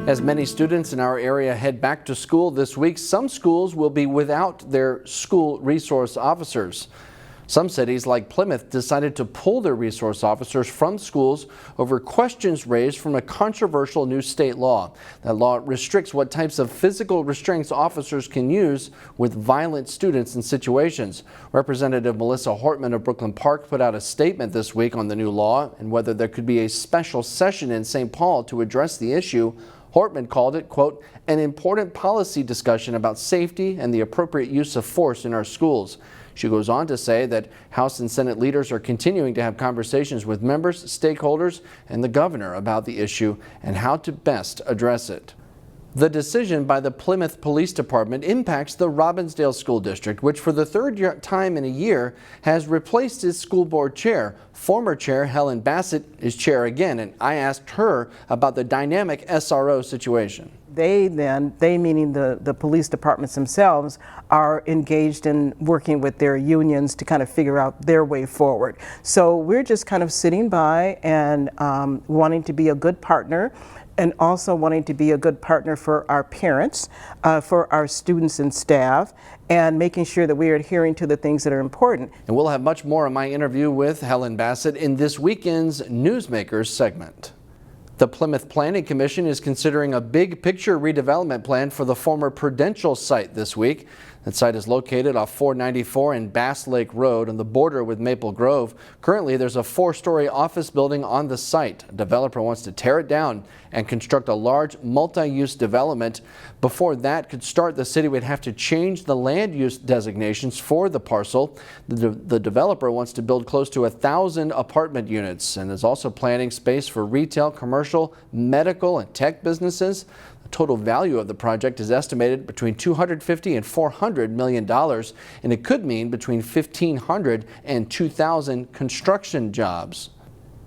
As many students in our area head back to school this week, some schools will be without their school resource officers. Some cities like Plymouth decided to pull their resource officers from schools over questions raised from a controversial new state law. That law restricts what types of physical restraints officers can use with violent students and situations. Representative Melissa Hortman of Brooklyn Park put out a statement this week on the new law and whether there could be a special session in St. Paul to address the issue. Hortman called it, quote, an important policy discussion about safety and the appropriate use of force in our schools. She goes on to say that House and Senate leaders are continuing to have conversations with members, stakeholders, and the governor about the issue and how to best address it. The decision by the Plymouth Police Department impacts the Robbinsdale School District, which for the third time in a year has replaced its school board chair. Former chair Helen Bassett is chair again, and I asked her about the dynamic SRO situation. They meaning the police departments themselves, are engaged in working with their unions to kind of figure out their way forward. So we're just kind of sitting by and wanting to be a good partner, and also wanting to be a good partner for our parents, for our students and staff, and making sure that we are adhering to the things that are important. And we'll have much more on my interview with Helen Bassett in this weekend's Newsmakers segment. The Plymouth Planning Commission is considering a big picture redevelopment plan for the former Prudential site this week. That site is located off 494 and Bass Lake Road on the border with Maple Grove. Currently, there's a 4-story office building on the site. A developer wants to tear it down and construct a large multi-use development. Before that could start, the city would have to change the land use designations for the parcel. The developer wants to build close to 1,000 apartment units and is also planning space for retail, commercial, medical, and tech businesses. The total value of the project is estimated between $250 and $400 million, and it could mean between 1,500 and 2,000 construction jobs.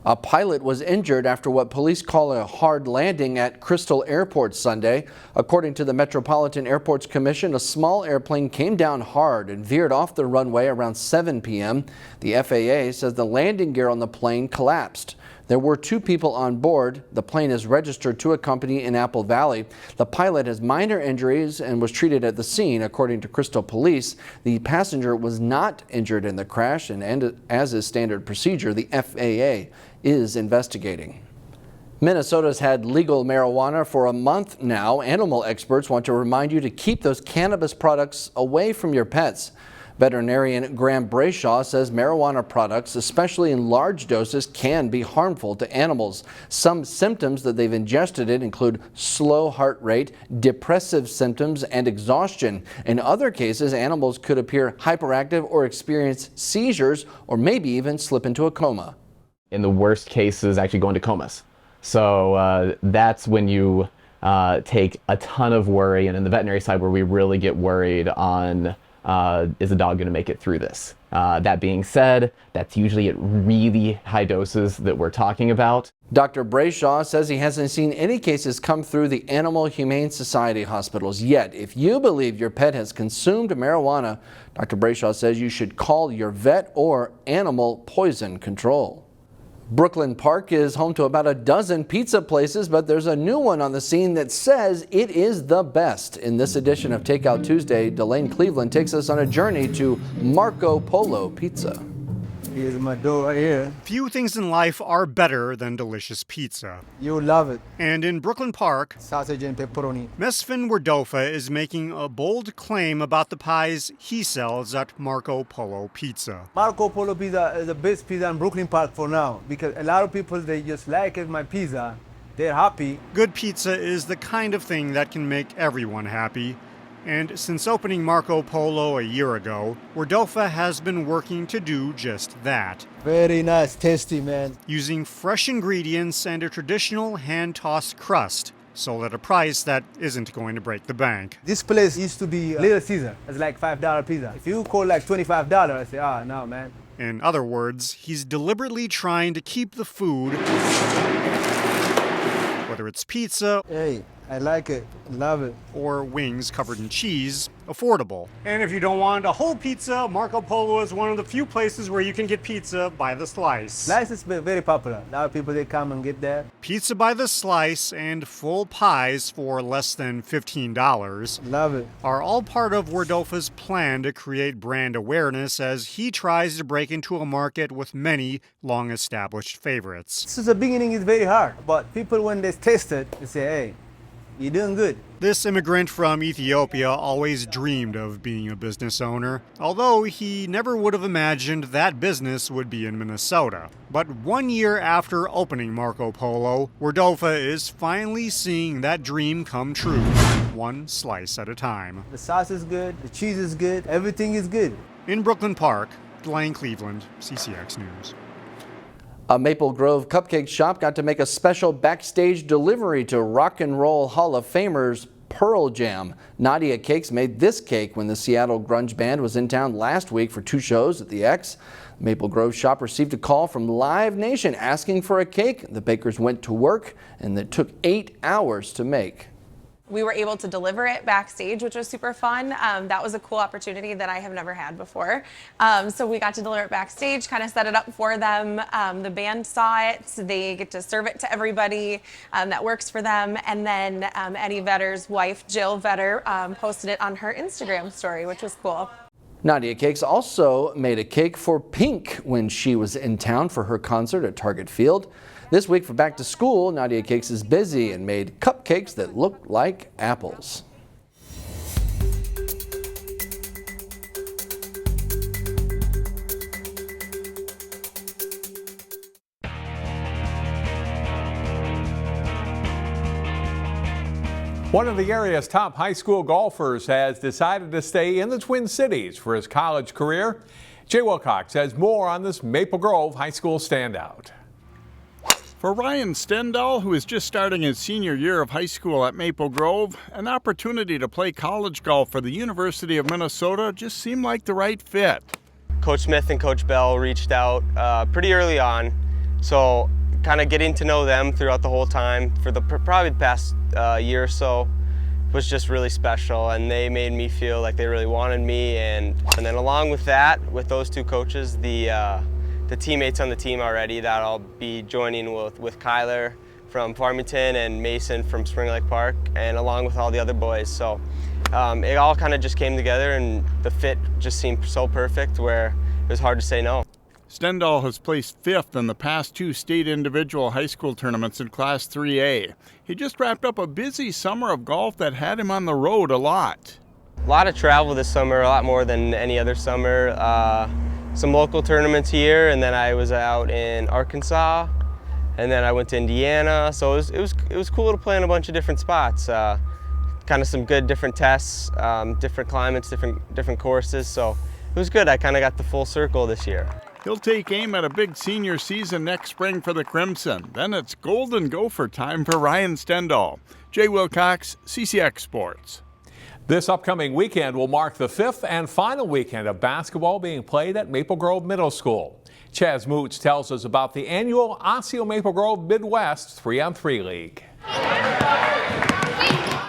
A pilot was injured after what police call a hard landing at Crystal Airport Sunday. According to the Metropolitan Airports Commission, a small airplane came down hard and veered off the runway around 7 p.m. The FAA says the landing gear on the plane collapsed. There were 2 people on board. The plane is registered to a company in Apple Valley. The pilot has minor injuries and was treated at the scene, according to Crystal Police. The passenger was not injured in the crash, and as is standard procedure, the FAA is investigating. Minnesota's had legal marijuana for a month now. Animal experts want to remind you to keep those cannabis products away from your pets. Veterinarian Graham Brayshaw says marijuana products, especially in large doses, can be harmful to animals. Some symptoms that they've ingested it include slow heart rate, depressive symptoms, and exhaustion. In other cases, animals could appear hyperactive or experience seizures or maybe even slip into a coma. In the worst cases, actually go into comas. So that's when you take a ton of worry, and in the veterinary side where we really get worried on is the dog going to make it through this? That being said, that's usually at really high doses that we're talking about. Dr. Brayshaw says he hasn't seen any cases come through the Animal Humane Society hospitals yet. If you believe your pet has consumed marijuana, Dr. Brayshaw says you should call your vet or animal poison control. Brooklyn Park is home to about a dozen pizza places, but there's a new one on the scene that says it is the best. In this edition of Takeout Tuesday, Delane Cleveland takes us on a journey to Marco Polo Pizza. Here's my door right here. Few things in life are better than delicious pizza. You'll love it. And in Brooklyn Park, Sausage and pepperoni. Mesfin Werdofa is making a bold claim about the pies he sells at Marco Polo Pizza. Marco Polo Pizza is the best pizza in Brooklyn Park for now, because a lot of people, they just like it, my pizza. They're happy. Good pizza is the kind of thing that can make everyone happy. And since opening Marco Polo a year ago, Werdofa has been working to do just that. Very nice, tasty, man. Using fresh ingredients and a traditional hand-tossed crust, sold at a price that isn't going to break the bank. This place used to be Little Caesar. It's like $5 pizza. If you call like $25, I say, no, man. In other words, he's deliberately trying to keep the food, whether it's pizza, Hey, I like it, love it. or wings covered in cheese affordable. And if you don't want a whole pizza, Marco Polo is one of the few places where you can get pizza by the slice. Slice is very popular. A lot of people, they come and get that. Pizza by the slice and full pies for less than $15 Love it. are all part of Wardolfa's plan to create brand awareness as he tries to break into a market with many long-established favorites. So the beginning is very hard, but people, when they taste it, they say, hey, you're doing good. This immigrant from Ethiopia always dreamed of being a business owner, although he never would have imagined that business would be in Minnesota. But 1 year after opening Marco Polo, Wardolfa is finally seeing that dream come true, one slice at a time. The sauce is good, the cheese is good, everything is good. In Brooklyn Park, Blaine Cleveland, CCX News. A Maple Grove cupcake shop got to make a special backstage delivery to Rock and Roll Hall of Famers Pearl Jam. Nadia Cakes made this cake when the Seattle grunge band was in town last week for 2 shows at the X. The Maple Grove shop received a call from Live Nation asking for a cake. The bakers went to work and it took 8 hours to make. We were able to deliver it backstage, which was super fun. That was a cool opportunity that I have never had before. So we got to deliver it backstage, kind of set it up for them. The band saw it, so they get to serve it to everybody that works for them. And then Eddie Vedder's wife, Jill Vedder, posted it on her Instagram story, which was cool. Nadia Cakes also made a cake for Pink when she was in town for her concert at Target Field. This week for back to school, Nadia Cakes is busy and made cupcakes that look like apples. One of the area's top high school golfers has decided to stay in the Twin Cities for his college career. Jay Wilcox has more on this Maple Grove High School standout. For Ryan Stendahl, who is just starting his senior year of high school at Maple Grove, an opportunity to play college golf for the University of Minnesota just seemed like the right fit. Coach Smith and Coach Bell reached out pretty early on, so kind of getting to know them throughout the whole time for the probably the past year or so was just really special, and they made me feel like they really wanted me, and then along with that, with those 2 coaches, the teammates on the team already that I'll be joining with Kyler from Farmington and Mason from Spring Lake Park, and along with all the other boys. So it all kind of just came together, and the fit just seemed so perfect where it was hard to say no. Stendahl has placed 5th in the past 2 state individual high school tournaments in Class 3A. He just wrapped up a busy summer of golf that had him on the road a lot. A lot of travel this summer, a lot more than any other summer. Some local tournaments here, and then I was out in Arkansas, and then I went to Indiana. So it was cool to play in a bunch of different spots. Kind of some good different tests, different climates, different courses. So it was good. I kind of got the full circle this year. He'll take aim at a big senior season next spring for the Crimson. Then it's Golden Gopher time for Ryan Stendahl. Jay Wilcox, CCX Sports. This upcoming weekend will mark the 5th and final weekend of basketball being played at Maple Grove Middle School. Chaz Moots tells us about the annual Osseo Maple Grove Midwest 3-on-3 League.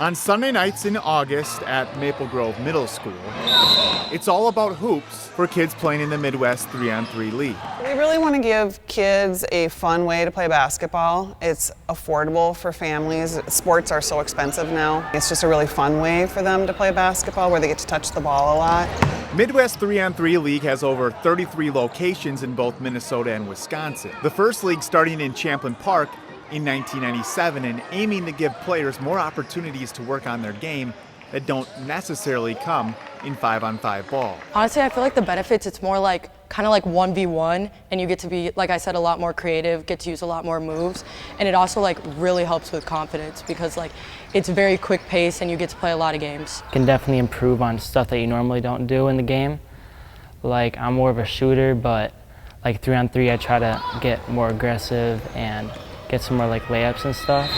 On Sunday nights in August at Maple Grove Middle School, it's all about hoops for kids playing in the Midwest 3-on-3 League. We really want to give kids a fun way to play basketball. It's affordable for families. Sports are so expensive now. It's just a really fun way for them to play basketball where they get to touch the ball a lot. Midwest 3-on-3 League has over 33 locations in both Minnesota and Wisconsin. The first league starting in Champlin Park in 1997 and aiming to give players more opportunities to work on their game that don't necessarily come in 5-on-5 ball. Honestly, I feel like the benefits, it's more like kind of like 1v1, and you get to be, like I said, a lot more creative, get to use a lot more moves, and it also like really helps with confidence because like it's very quick pace and you get to play a lot of games. Can definitely improve on stuff that you normally don't do in the game. Like I'm more of a shooter, but like 3-on-3 I try to get more aggressive and get some more like layups and stuff.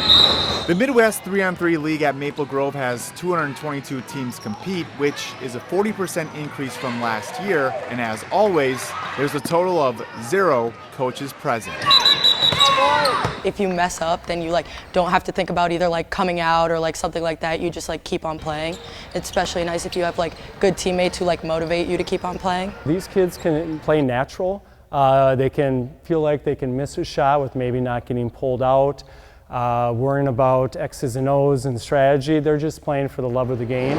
The Midwest 3-on-3 League at Maple Grove has 222 teams compete, which is a 40% increase from last year, and as always, there's a total of 0 coaches present. If you mess up, then you like don't have to think about either like coming out or like something like that. You just like keep on playing. It's especially nice if you have like good teammates who like motivate you to keep on playing. These kids can play natural. They can feel like they can miss a shot with maybe not getting pulled out, worrying about X's and O's and strategy. They're just playing for the love of the game.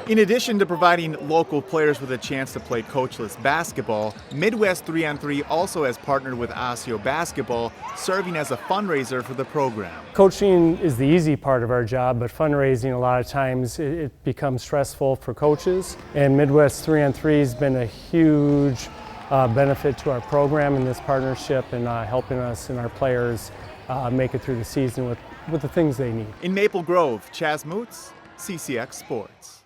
In addition to providing local players with a chance to play coachless basketball, Midwest 3-on-3 also has partnered with Osseo Basketball, serving as a fundraiser for the program. Coaching is the easy part of our job, but fundraising a lot of times it becomes stressful for coaches. And Midwest 3-on-3 has been a huge benefit to our program in this partnership and helping us and our players make it through the season with the things they need. In Maple Grove, Chaz Moots, CCX Sports.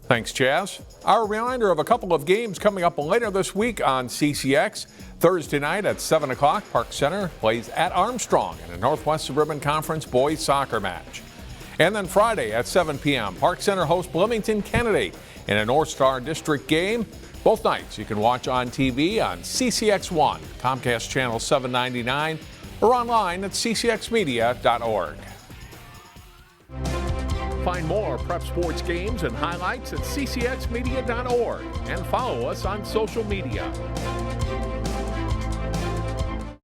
Thanks, Chaz. Our reminder of a couple of games coming up later this week on CCX. Thursday night at 7 o'clock, Park Center plays at Armstrong in a Northwest Suburban Conference boys soccer match. And then Friday at 7 p.m., Park Center hosts Bloomington Kennedy in a North Star District game. Both nights you can watch on TV on CCX1, Comcast Channel 799, or online at ccxmedia.org. Find more prep sports games and highlights at ccxmedia.org and follow us on social media.